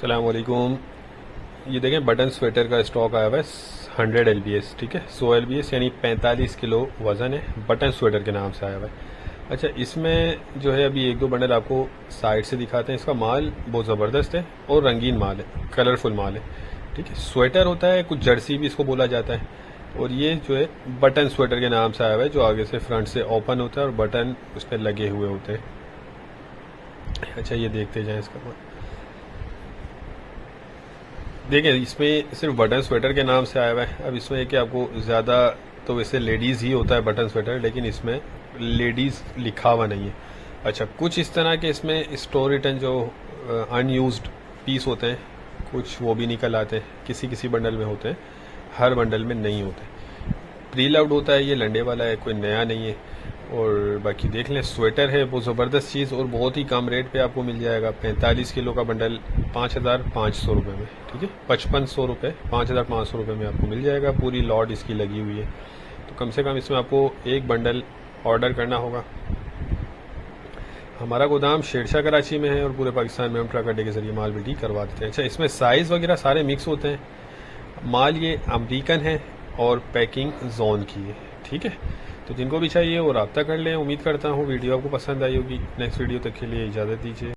अस्सलाम वालेकुम। ये देखें बटन स्वेटर का स्टॉक आया हुआ है 100 LBS, ठीक है। 100 LBS यानी 45 किलो वज़न है, बटन स्वेटर के नाम से आया हुआ है। अच्छा, इसमें जो है अभी एक दो बंडल आपको साइड से दिखाते हैं। इसका माल बहुत ज़बरदस्त है और रंगीन माल है, कलरफुल माल है, ठीक है। स्वेटर होता है, कुछ जर्सी भी इसको बोला जाता है, और ये जो है बटन स्वेटर के नाम से आया हुआ है, जो आगे से फ्रंट से ओपन होता है और बटन उस पर लगे हुए होते हैं। अच्छा, ये देखते जाएं इसका माल। देखिए, इसमें सिर्फ बटन स्वेटर के नाम से आया हुआ है। अब इसमें कि आपको ज़्यादा तो वैसे लेडीज़ ही होता है बटन स्वेटर, लेकिन इसमें लेडीज़ लिखा हुआ नहीं है। अच्छा, कुछ इस तरह के इसमें स्टोर रिटर्न जो अनयूज्ड पीस होते हैं, कुछ वो भी निकल आते हैं, किसी किसी बंडल में होते हैं, हर बंडल में नहीं होते। प्री लव्ड होता है, ये लंडे वाला है, कोई नया नहीं है। और बाकी देख लें, स्वेटर है वो ज़बरदस्त चीज़, और बहुत ही कम रेट पे आपको मिल जाएगा। 45 किलो का बंडल 5,500 रुपये में, ठीक है। 5500 रुपये, 5,500 रुपये में आपको मिल जाएगा। पूरी लॉट इसकी लगी हुई है, तो कम से कम इसमें आपको एक बंडल ऑर्डर करना होगा। हमारा गोदाम शेरशाह कराची में है, और पूरे पाकिस्तान में हम ट्रक अड्डे के जरिए माल बिल्डी करवा देते हैं। अच्छा, इसमें साइज़ वगैरह सारे मिक्स होते हैं। माल ये अमरीकन है और पैकिंग जोन की है, ठीक है। तो जिनको भी चाहिए वो रब्ता कर लें। उम्मीद करता हूँ वीडियो आपको पसंद आई होगी। नेक्स्ट वीडियो तक के लिए इजाज़त दीजिए।